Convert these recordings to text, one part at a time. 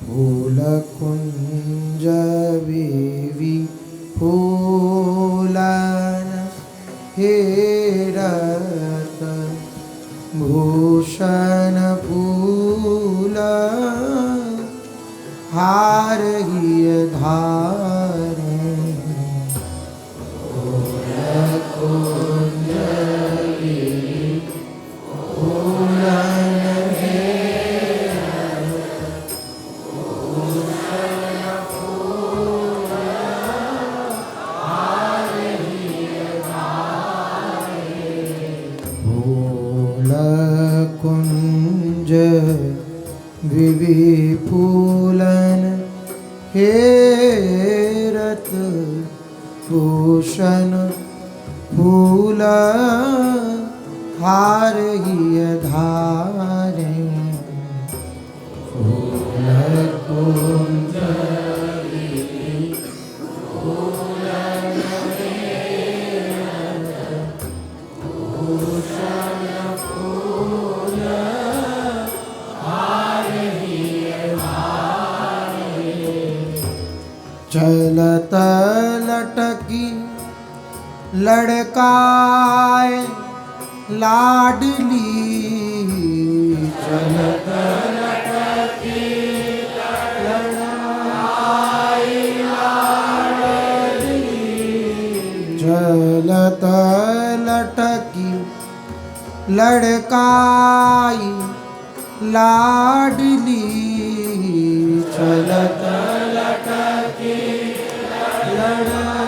फूलकुंज विविफूलन हेरत भूषण फूल हार हिय धारे फूलकुंज विविफूलन कुंज विविफूलन हेरत भूषण फूल हार हिय धारे फूलकुंज चलत लटकी लड़काए लाडली चलत लटकी लड़काए लाडली चलत लटकी लड़काई लाडली चलत लटकी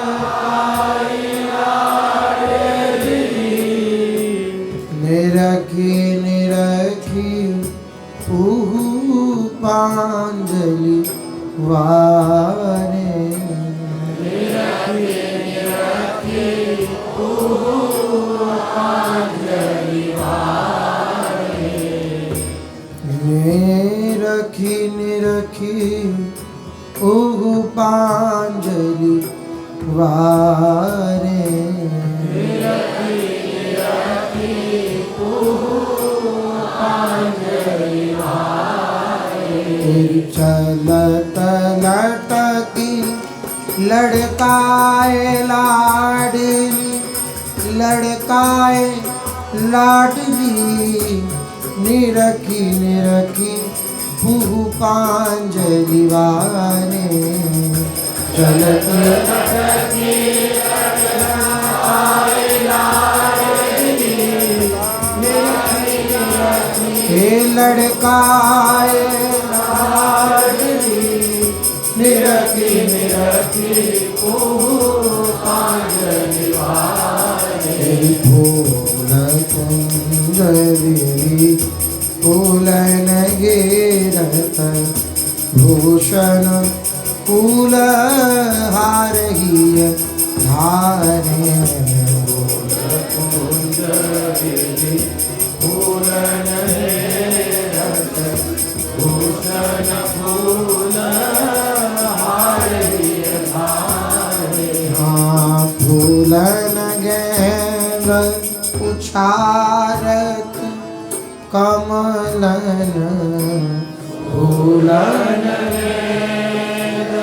लड़काई लाडली निरखी निरखी पांजलि वारे निरखी निरखी पांजलि वारे निरखी निरखी पांजलि वारे निरखी निरखी पांजलि वारे चलत लटकी लड़काए लाडली लड़काए लाडली निरखी निरखी पांजलि वारे चलत लटकी लड़काए लाडली हे लड़काए लाडली निरखी निरखी पांजलि वारे फूलकुंज विविफूलन हेरत भूषण फूल हार हिय धारे फूलकुंज विविफूलन हेरत भूषण फूल हार हिय धारे फूलन गेंद उछारत कमलन फूलन गेंद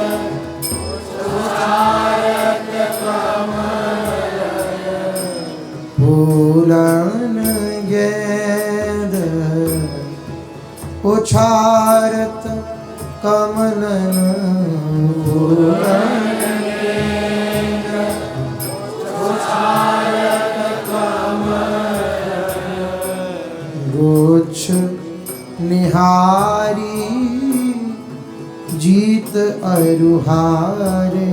उछारत कमलन फूलन गेंद उछारत कमलन फूलन गेंद उछारत कमलन गुच्छ निहारी जीत अरुहारे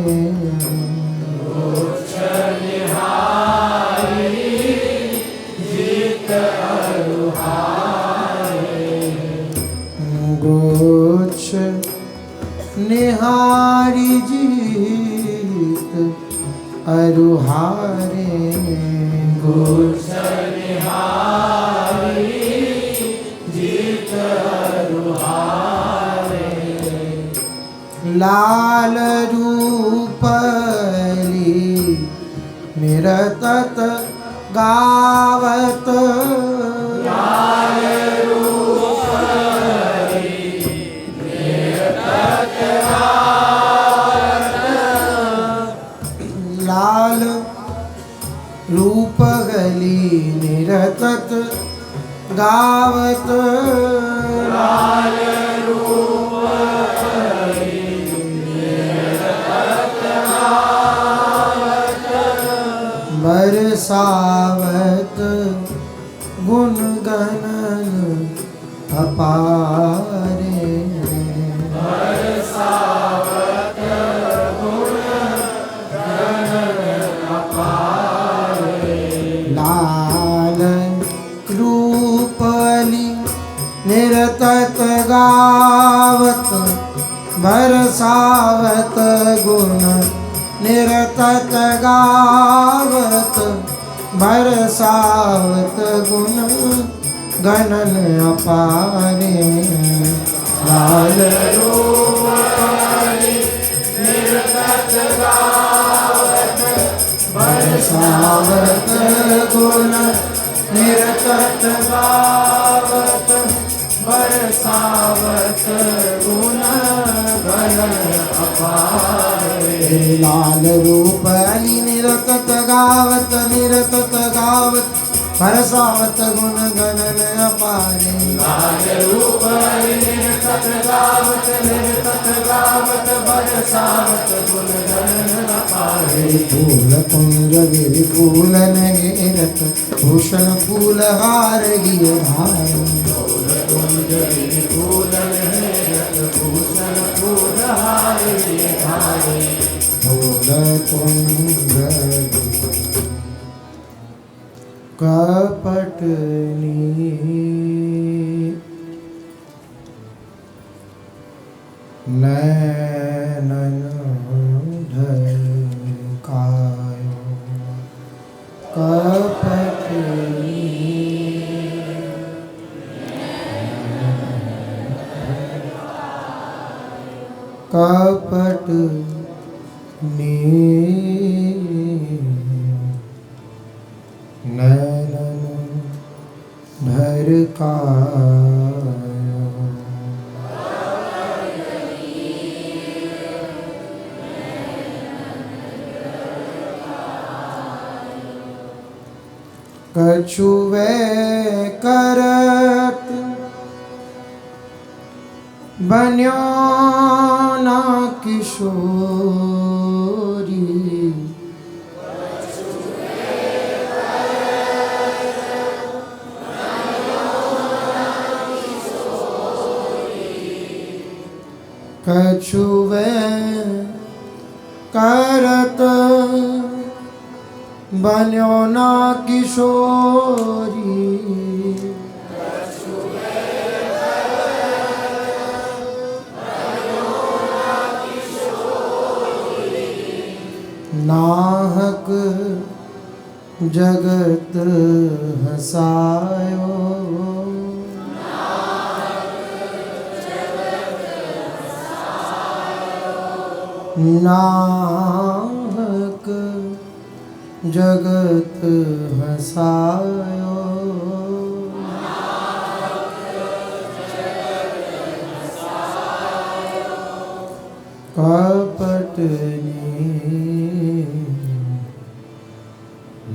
गुच्छ निहारी जीत अरुहारे गुच्छ निहारी जीत अरुहारे गुच्छ निहारी जीत अरुहारे लाल रूपली निरतत गावत लाल रूपली निरतत गावत लाल रूप बरसावत गुण गणन अपारे बरसावत गुण गणन अपारे लाल रूपली निरतत गावत बरसावत गुण निरतत गावत बरसावत गुण गणन अपारे लाल रूपली निरतत गावत बरसावत गुण निरतत गावत बरसावत गुण गणन अपारे लाल रूप अली निरतत गावत बरसावत गुण गणन अपारे लाल रूप निरतत गावत बरसावत गुण गणन अपारे फूल कुंज विपुल नगेरत भूषण फूल हार गिर भार फूल कुंज विपुल नगेरत भूषण फूल हार गिर भार फूल कुंज कपटनी नैनन ढकायो कपटनी कपटनी नैनन ढरकायो कछुवे करत बन्यो ना किशोरी कछुवे करत बन्यो ना किशोरी नाहक जगत हसायो नाहक जगत हसायो कपटनी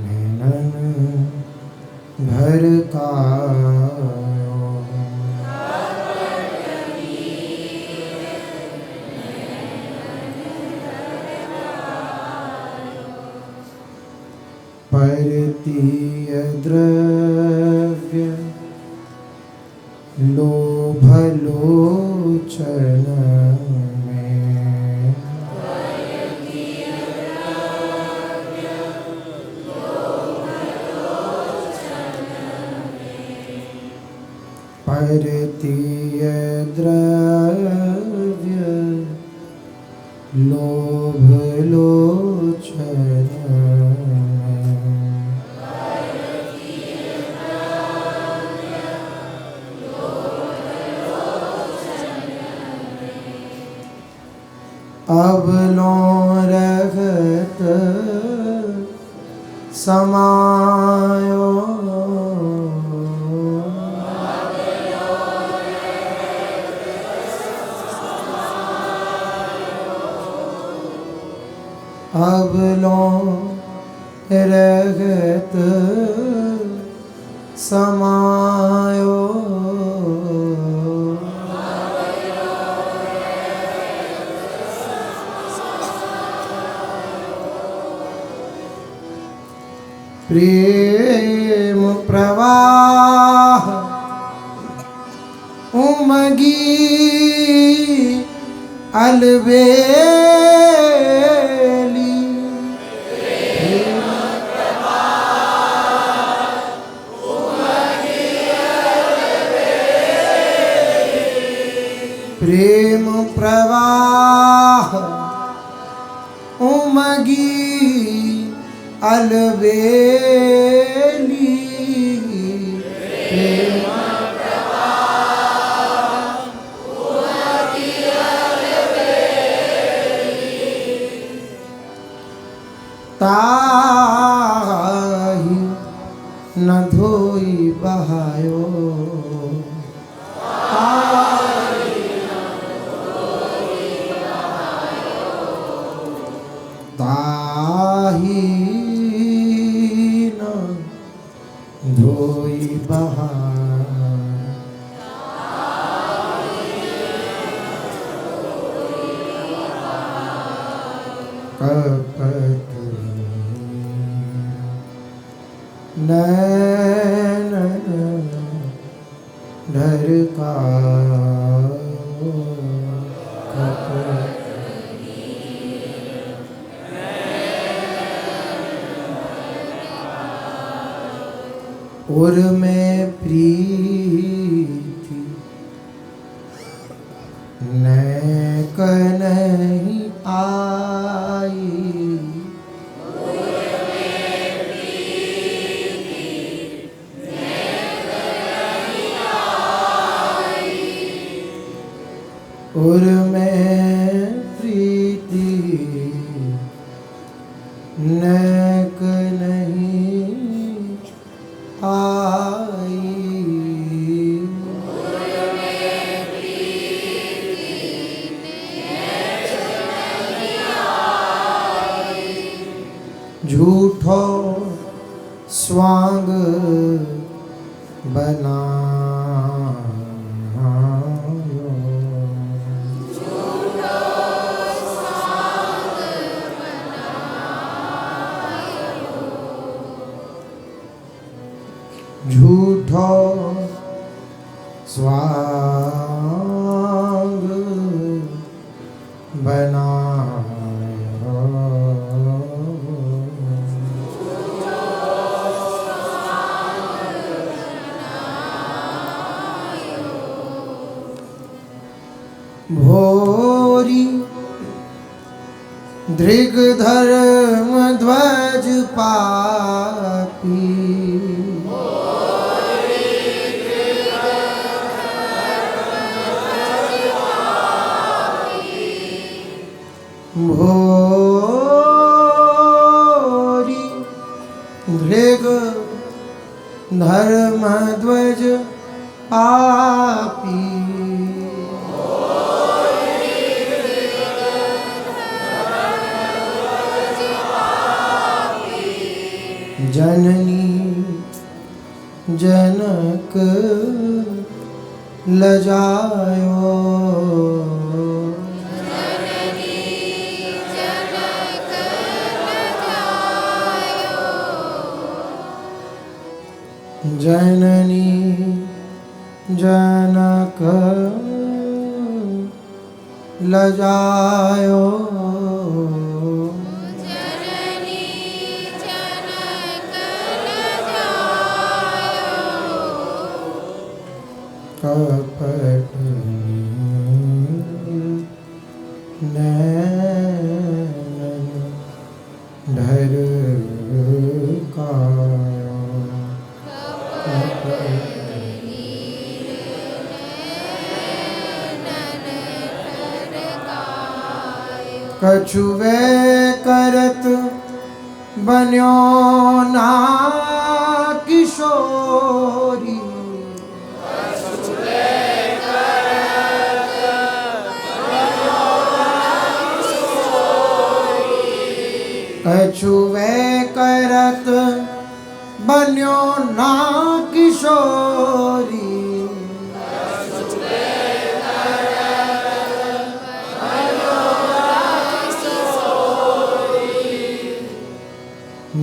नैनन भरकायो परतीय द्रव्य लोभ लोचन में परतीय द्रव्य लोभ लोचन अब लो रखत समायो अब लो रखत समायो प्रेम प्रवाह उमगी अलबेली प्रेम प्रवाह उमगी अलबेली प्रेम ताहि न धोई बहायो ताहि न धोई बहायो कपट नैन ढरका और मैं प्रीति नैक नहीं आई और मैं प्रीति नैक नहीं आई झूठो स्वांग बनायो झूठो स्वांग बनायो भोरी दृग धर्म ध्वज पापी भोरी दृग धर्म ध्वज पापी जननी जनक लजायो जननी जनक लजायो कपट नैन ढरकायो कछुवे करत बन्यो ना किशोरी कछुवे करत बन्यो ना किशोरी किशोरी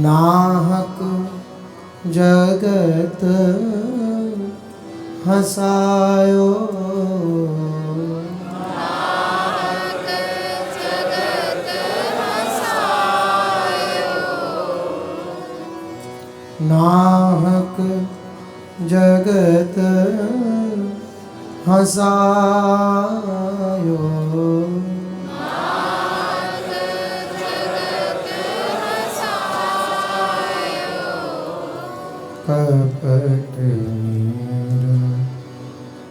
नाहक जगत हसायो नाहक जगत हसायो कपट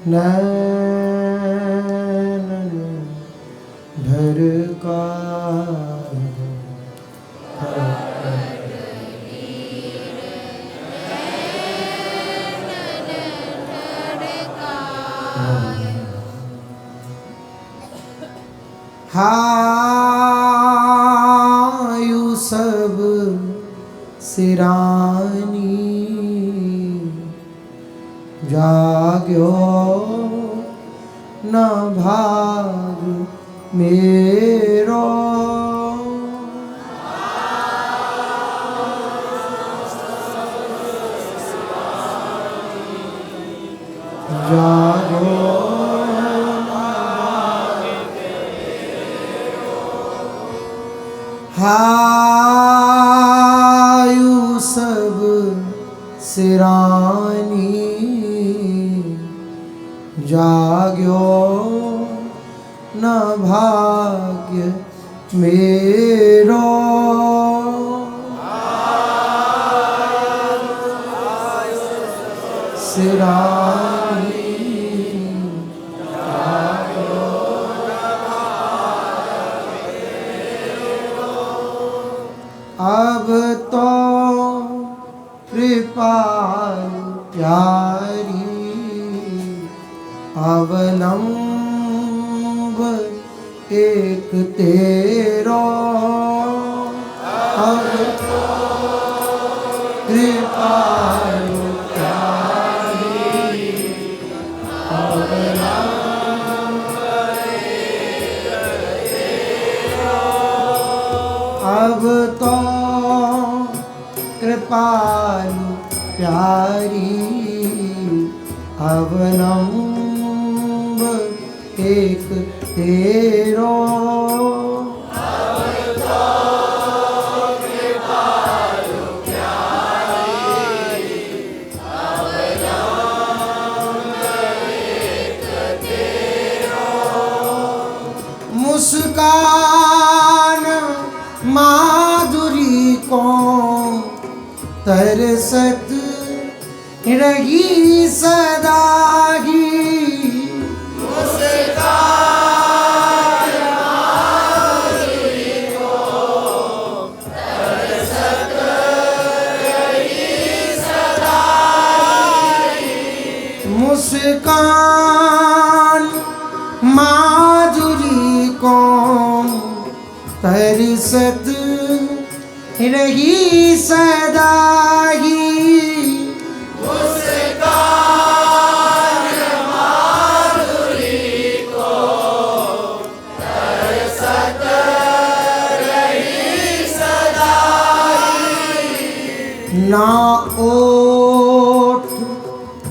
नैन ढरका हायु सब सिरानी जाग्यो न भाग मेरो जागो हायु सब सिरानी जाग्यो न भाग्य मेरो सिरानी अब तो कृपाल प्यारी अवलंब एक तेरो अब तो कृपाल प्यारी अवलंब एक तेरो अब तो कृपालु प्यारी अवलंब एक तेरो कृपालु प्यारी अवलंब एक तेरो मुस्कान माधुरी को तरसत रही सदा ही मुस्कान माधुरी को तरसत रही सदा ही मुस्कान माधुरी को तरसत रही सदा ही मुस्कान माधुरी को तरसत रही सदा ही ना ओठ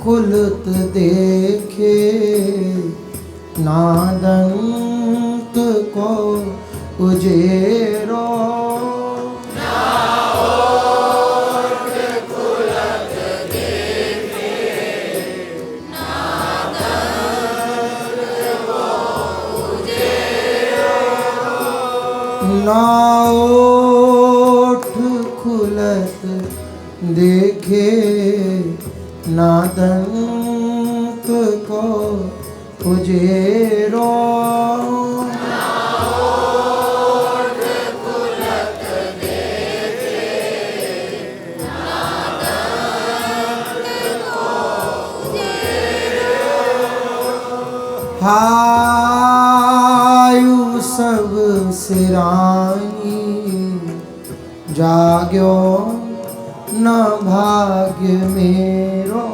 खुलत देखे ना दंत को उजेरो ना ओठ खुलत देखे ना दंत को उजेरो हायु सब सिरानी जाग्यो न भाग्य मेरो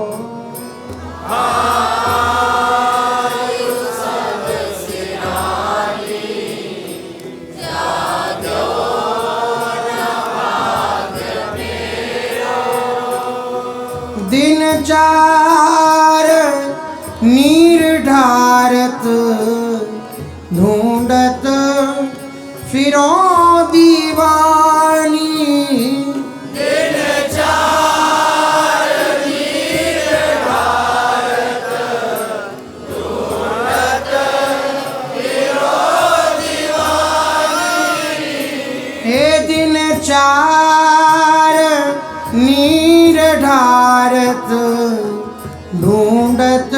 दिन चार नीर ढारत ढूंढत फिरो दीवानी। दिन चार नीर ढारत ढूंढत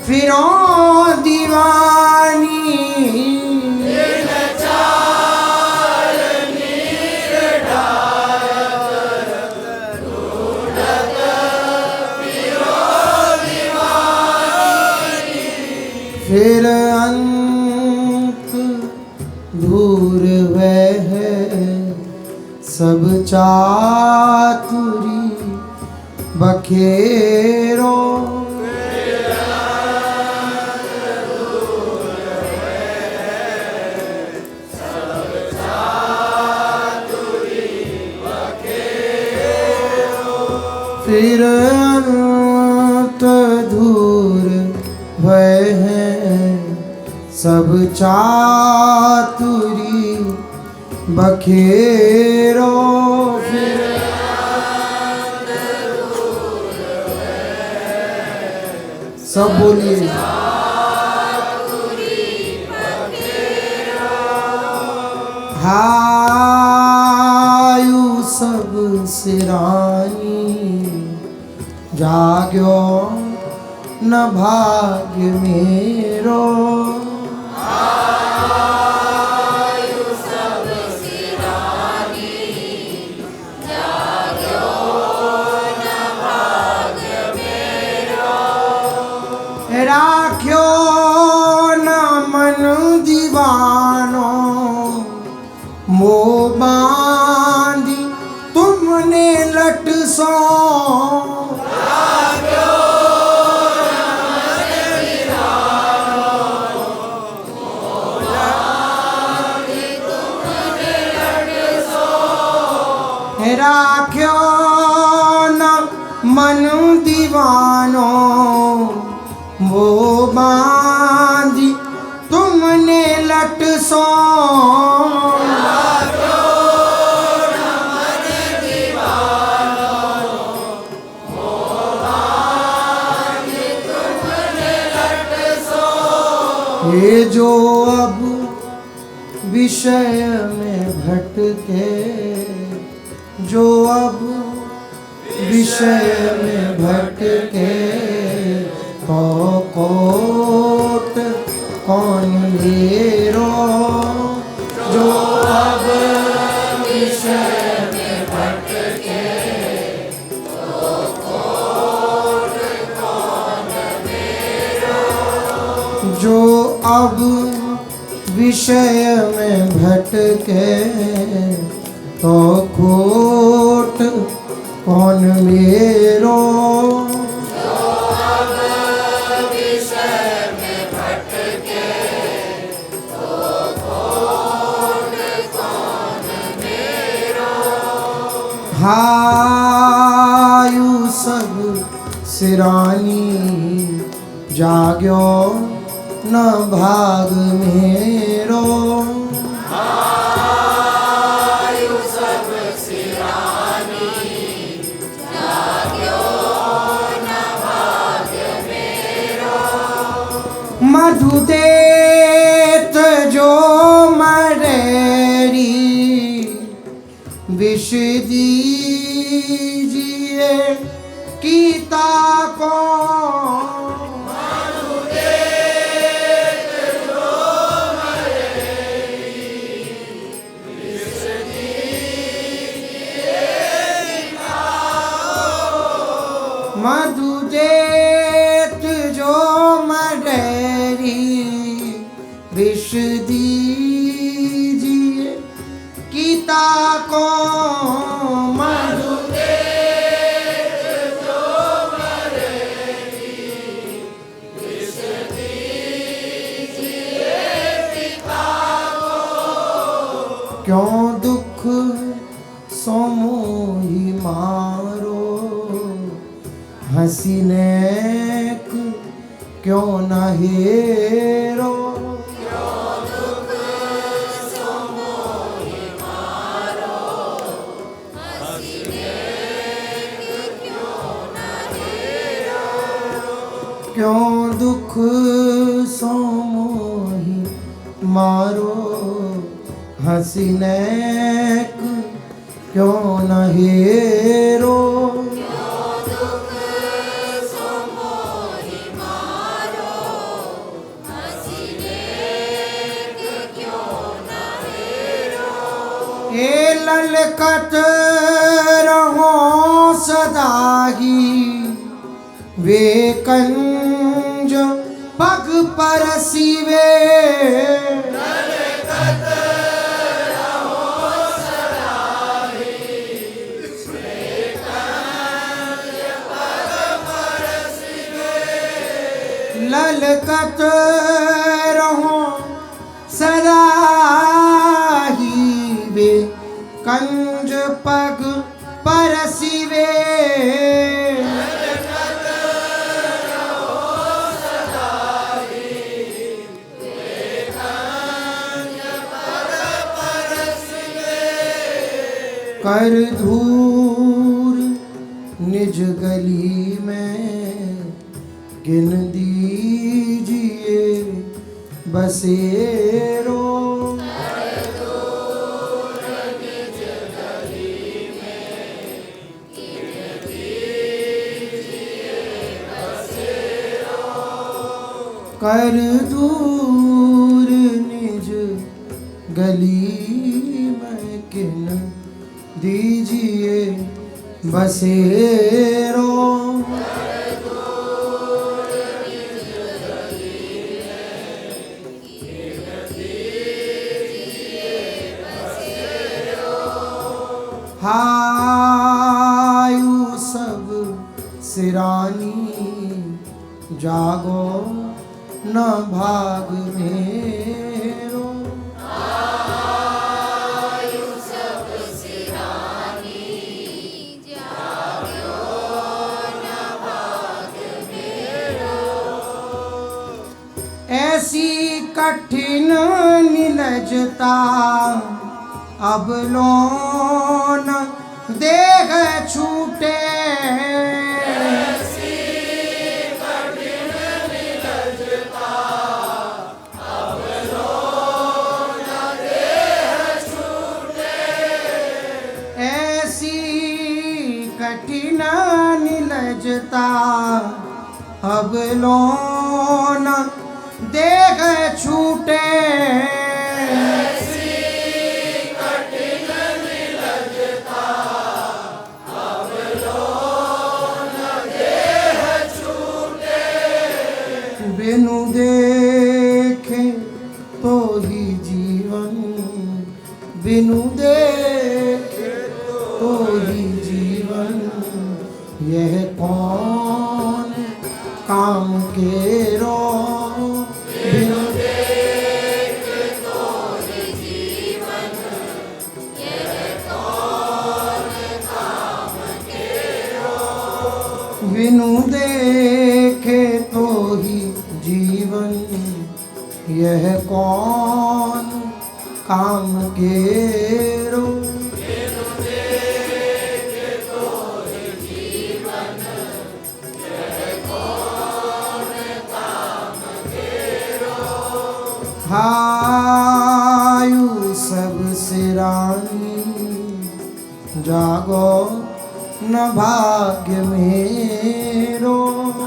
फिरो दीवानी। फिर अंत दूर वह सब चातुरी बखेरो। फिर अंत दूर वह सब चातुरी बखेरो। सब बोलिए हायु सब सिरानी जाग्यो न भाग्य मेरो। राख्यो न मन दीवानो मोह बांधी तुमने लट सो। राख्यो न मन दीवानो वो बांधी तुमने लट सो। ये जो अब विषय में भटके, जो अब विषय में भटके तो कोट कौन मेरो। जो अब विषय में भटके तो कोट कौन मेरो। जो अब विषय में भटके तो कोट कौन मेरो। हायु सब सिरानी जाग्यो न भाग मेरो। हायु सब सिरानी जाग्यो न भाग मेरो। मधु देत जो मरेरी विष दीजिए कीता को। मधु देत जो मरेरी विष दीजिए कीता को। मधु देत जो मरेरी विष दीजिए कीता को। मधु देत जो मरेरी क्यों दुख सोमोहि मारो, हंसी नेक क्यों न हेरो। क्यों दुख सोमोहि मारो, हंसी नेक क्यों न हेरो। ए ललकत रहो सदा ही वे कंज पग परसिवे। ललकत रहो सदा ही वे कंज पग परसिवे। कर धूर निज गली में गिन दीजिए बसेरो। कर दूर निज गली में गिन दीजिए बसेरो। हायु सब सिरानी जागो न भाग मेरो। ऐसी कठिन निलजता अब लोन देह छूटे। ऐसी कठिन निलजता अब लोन देह छूटे। ऐसी कठिन निलजता अब लोन देह छूटे। ऐसी कठिन निलजता अब लोन देह छूटे। बिनु देखे तो ही जीवन, बिनु देखे तो ही जीवन, यह कौन काम केरो। बिनु देखे तो ही जीवन, यह कौन काम केरो। बिनु देखे तो ही जीवन, यह कौन काम केरो। हायु सब सिरानी जागो न भाग्य मेरो।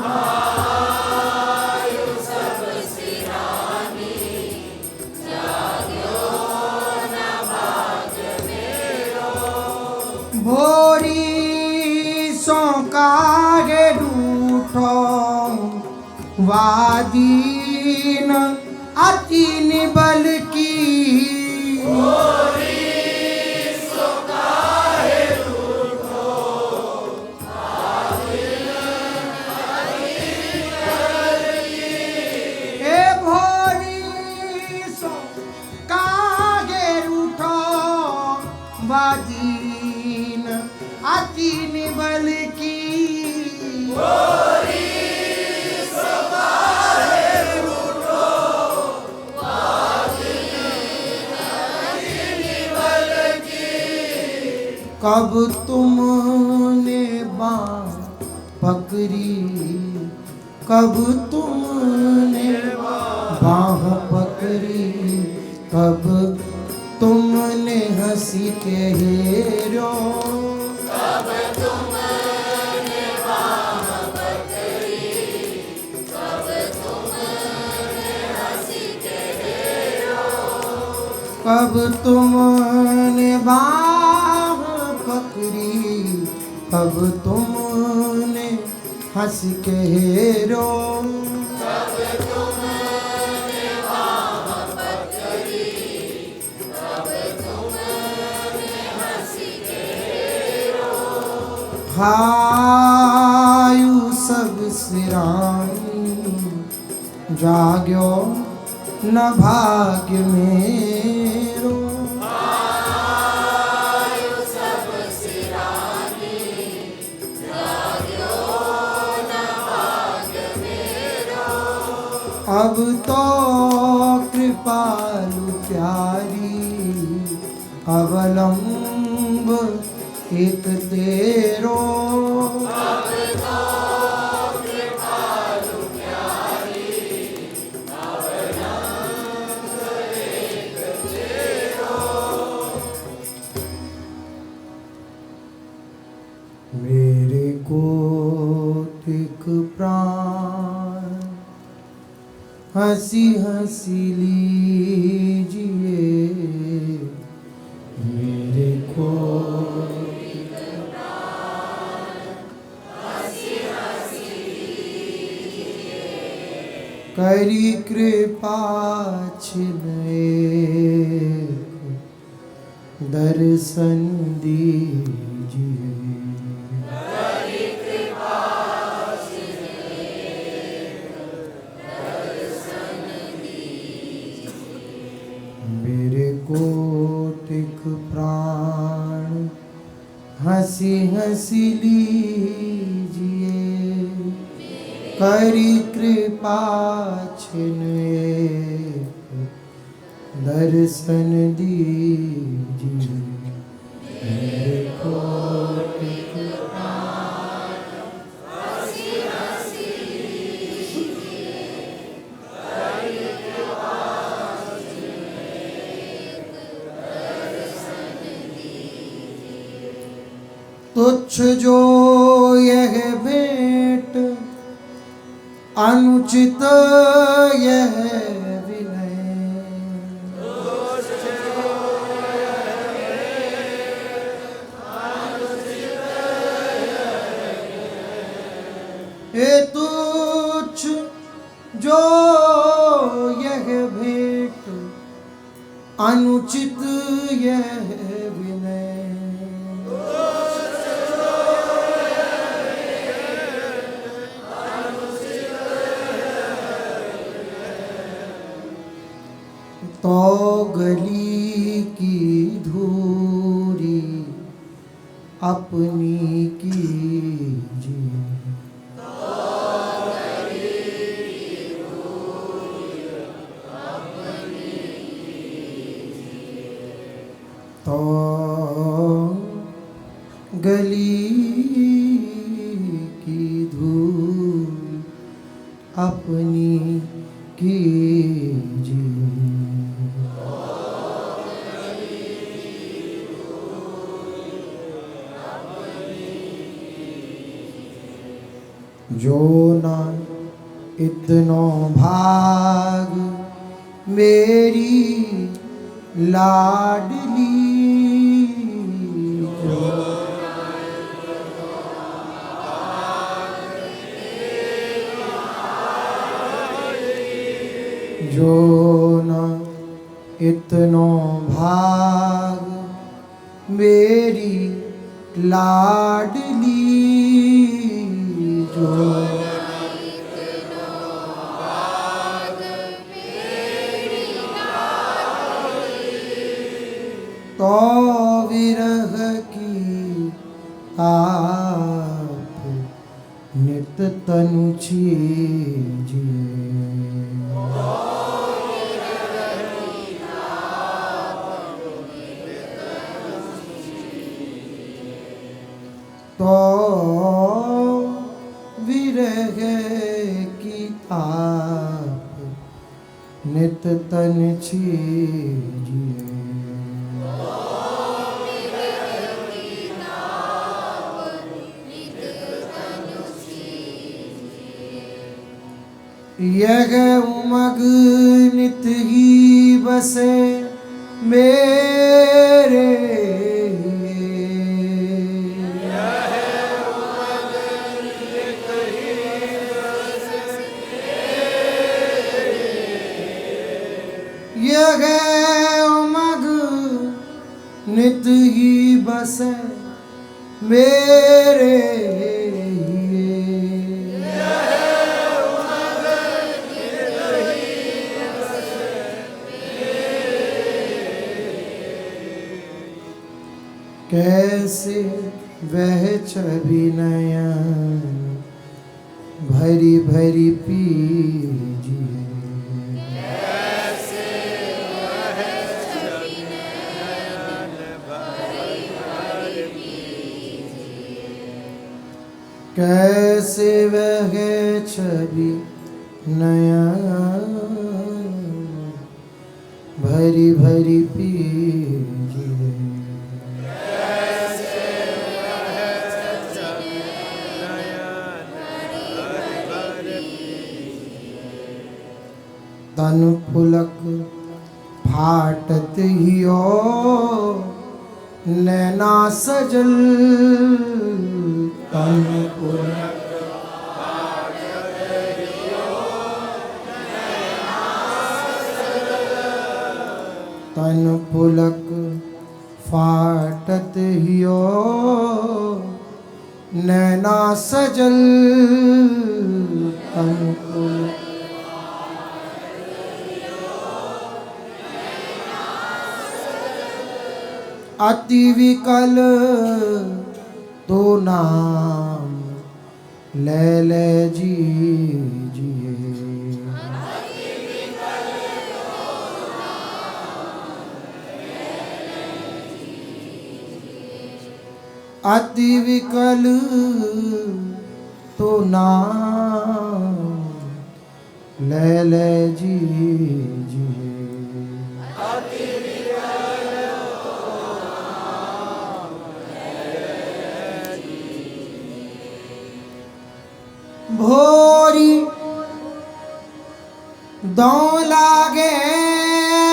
हायु सब सिरानी जागो न भाग्य मेरो। भोरी सो कागे रूठो वादीन अति निबल की। ए भोरी सो कागे रूठो बाजीन अचीन बल की कब तुमने बाँह पकड़ी, कब तुमने बाँह पकड़ी, कब तुमने हंसी के हेरो, कब तुमने बाँह पकड़ी, कब तुमने हंसी के हेरो, कब तुमने बाँह पकड़ी, कब तुमने हंस के हेरो, कब तुमने बाँह पकड़ी, कब तुमने हंसी के हेरो, हायु सब सिरानी जाग्यो न भाग्य मेरो, आयु सब सिरानी जाग्यो न भाग्य मेरो, अब तो कृपालु प्यारी अवलंब एक तेरो, अब तो कृपालु प्यारी अवलंब एक तेरो, मेरे कोटिक प्राण हंसी हंसी लीजिए, मेरे को करी कृपा छिन्ने दर्शन दीजिए, मेरे कोटिक प्राण हंसी हंसी लीजिए, करी कृपा छिन्ने दर्शन दीजिए, मेरे कोटिक तुच्छ जो यह भेंट अनुचित यह विनय, हे तुच्छ जो यह भेंट अनुचित यह विनय, तो गली की धूरी अपनी कीजिए, तो गली की धूल अपनी कीजिए, जो ना इतनो भाग मेरी लाडली, जो ना इतनो भाग मेरी लाडली, जो तो विरह तनु छीजिए। तो विरह की ताप नित तन छीजिए। यह उमग नित ही बसे मेरे, यह उमग नित ही बसे मेरे। कैसे वह छवि नयन भरी भरी पीजिए। कैसे वह छवि नयन भरी भरी पीजिए। तन पुलक फाटत हियो नैना सजल। तन पुलक तन पुलक फाटत हियो नैना सजल। तन पुलक अति विकल तो नाम ले ले जीजिए। अति विकल तो नाम ले ले जीजिए। भोरी दौं लागे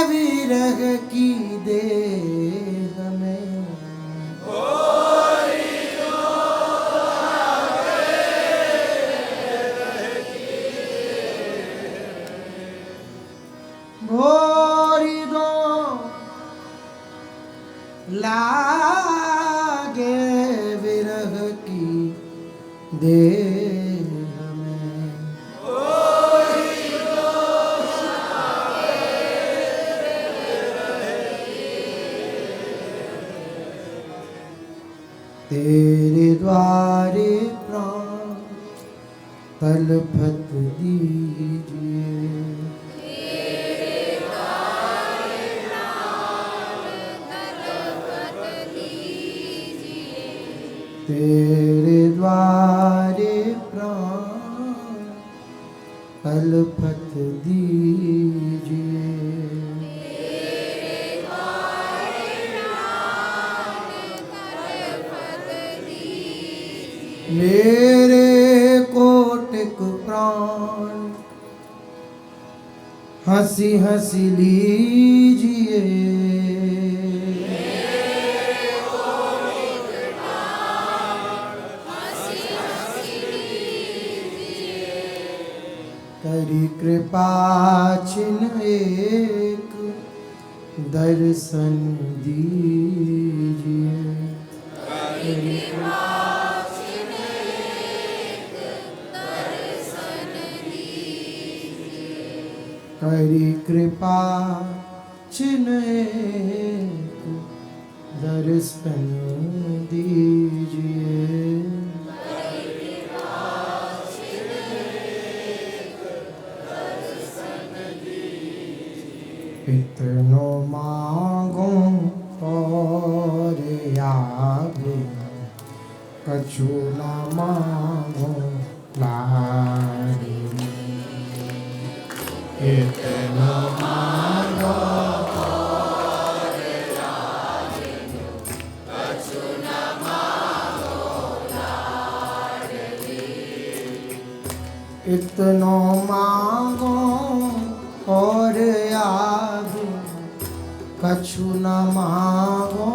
विरह की देह में। भोरी दौं लागे विरह की देह। तेरे द्वारे प्राण तलपत दीजिए। तेरे द्वारे प्राण तलपत दीजिए। मेरे कोटिक प्राण हंसी हंसी लीजिए। करी कृपा छिन एक दर्शन दीजिए। करी करी कृपा छिन एक दर्शन दीजिए। इतनो मांगो और आगे कछु न मांगो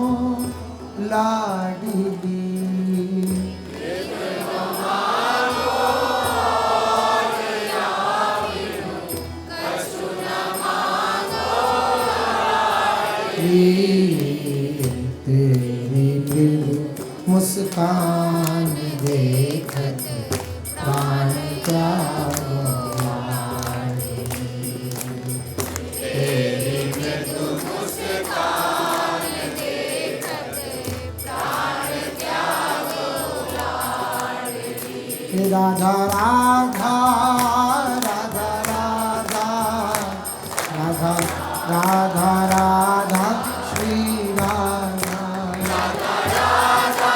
लाडली। तेरी मृदु मुस्कान देखत प्राण त्यागो लाडली। तेरी मृदु मुस्कान देखत प्राण त्यागो लाडली। राधा राधा राधा राधा राधा राधा राधा श्री राधा। राधा राधा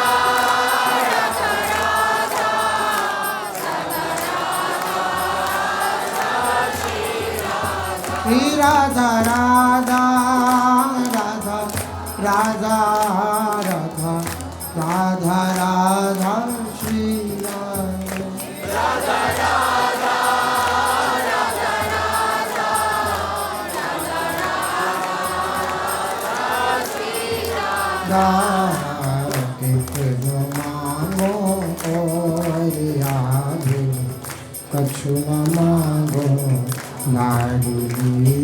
राधा राधा राधा श्री राधा। श्री राधा राधा राधा राधा राधा राधा राधा श्री राधा। राधा राधा कितनो मांगो और आगे कछु न मांगो लाडली।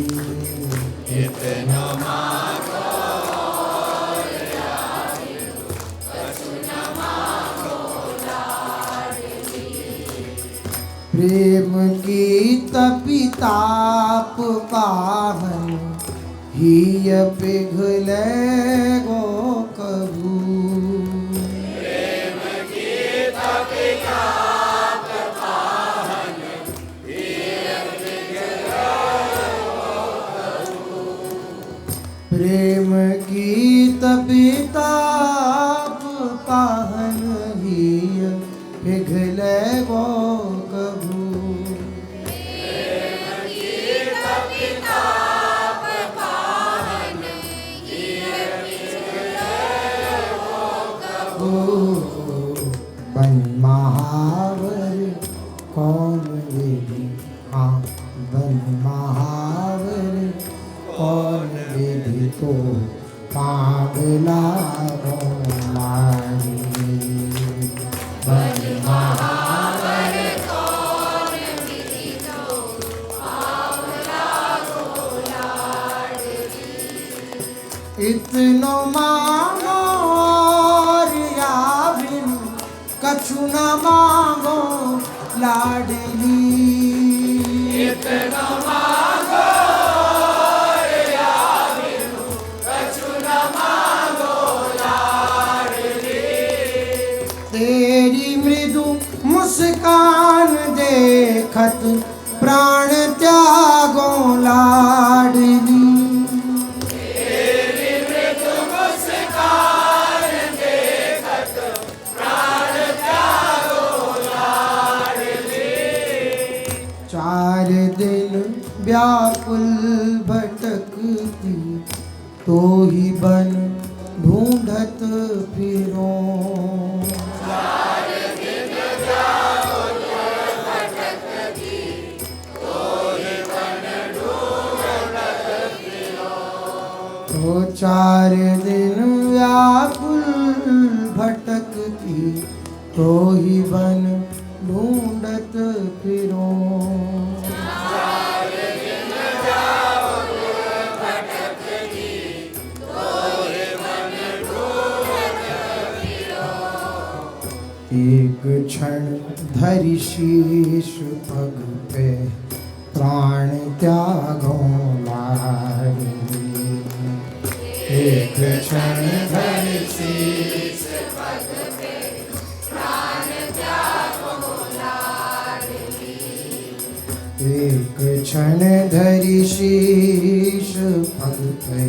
कितनो मांगो और आगे कछु न मांगो लाडली। प्रेम की तपिताप पाहन हिय पिघले गो कबू। प्रेम की तपिताप पाहन हिय पिघले गो कबू। प्रेम की तपिताप पाहन हिय पिघले गो कबू। बन महावर कौन विधि। हाँ बन महावर कौन विधि तो पागला गोलारी। बन महावर कौन विधि तो पागला गोलारी। इतनो मांगो कछु न मांगो लाडली। इतना मांगो कछु न मांगो लाडली। तेरी मृदु मुस्कान देखत प्राण त्यागो लाडली। चार दिन व्याकुल भटकती तो ही बन ढूंढत फिरो। चार दिन व्याकुल भटकती तो ही बन ढूंढत फिरो। तो चार दिन व्याकुल भटकती तो ही बन ढूंढत फिरो। एक क्षण धरि शीश पग पे प्राण त्यागो लाडली। एक क्षण धरि शीश पग पे प्राण त्यागो लाडली। एक क्षण धरि शीश पग पे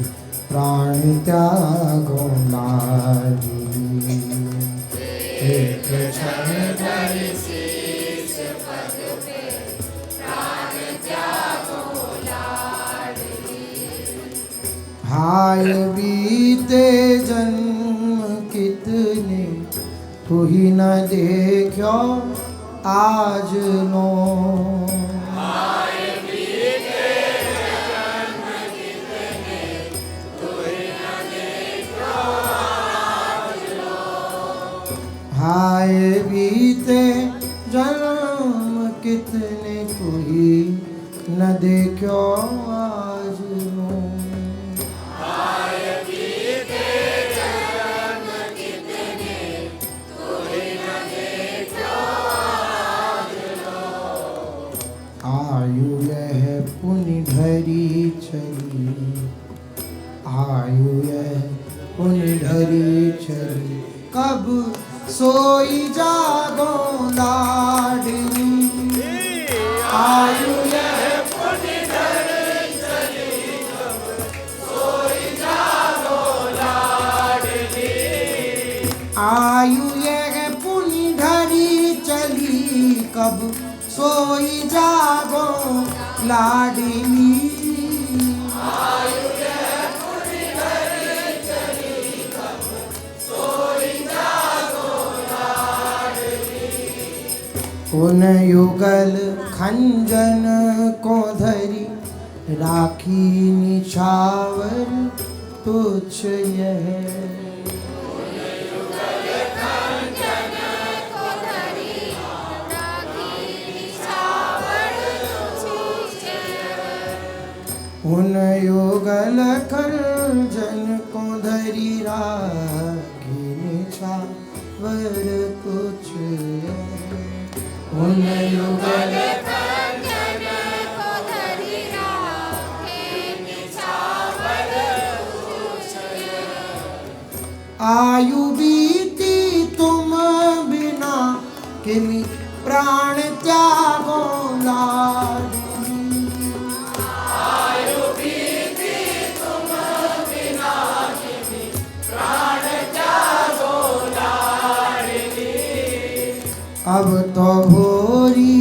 प्राण त्यागो लाडली। एक क्षण धरि शीश पग पे प्राण त्यागो लाडली। हाय बीते जन्म कितने तू ही न देखो आज लो। हाय बीते जन्म कितने कोई न देखो आज लो। आयु यह पुनि ढरी चली, आयु यह पुनि ढरी चली, कब सोई जागो लाडली। आयु यह पुनि ढरी चली, कब सोई जागो लाडली। आयु यह पुनि ढरी चली, कब सोई जागो लाडली। आयु यह पुनि ढरी चली, कब सोई जागो लाडली। उन युगल खंजन को धरी, राखी निछावर तुच्छ यह। उन युगल खंजन को धरी, राखी निछावर तुच्छ यह। उन युगल खंजन को धरी, राखी निछावर तुच्छ यह। आयु बीती तुम बिना, किमि प्राण त्यागो लाडली। आयु बीती तुम बिना, किमि प्राण त्यागो लाडली। अब तो भोरी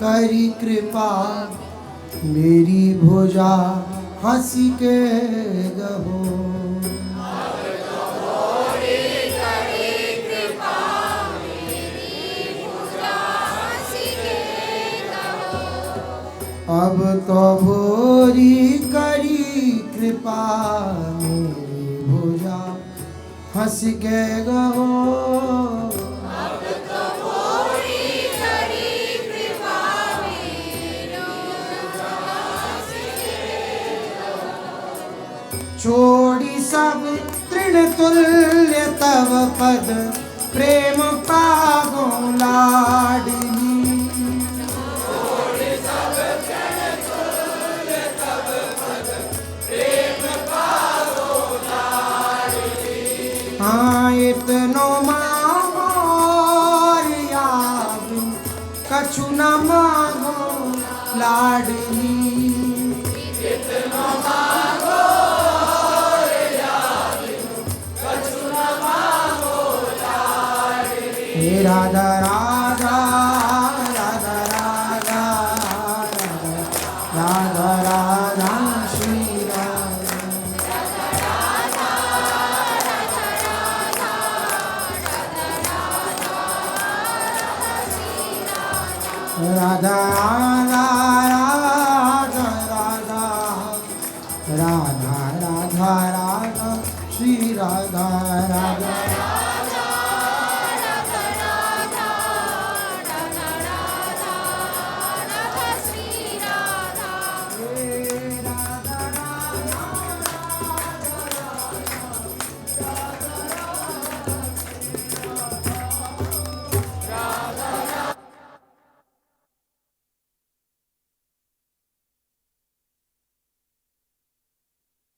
करी कृपा, मेरी भुजा हंसी के गहो। अब तो भोरी करी कृपा, मेरी भुजा हंस के गहो। अब तो भोरी करी कृपा, मेरी भुजा हंस के गहो। छोड़ी सब तृण तुल्य तव पद, प्रेम पागो लाडली। हाँ इतनो मांगो याद, कछु न मांगो लाडली। इतना मांगो याद, कछु न मांगो लाडली। हे राधा राधा राधा राधा राधा राधा श्री राधा। राधा राधा राधा राधा राधा राधा श्री राधा राधा।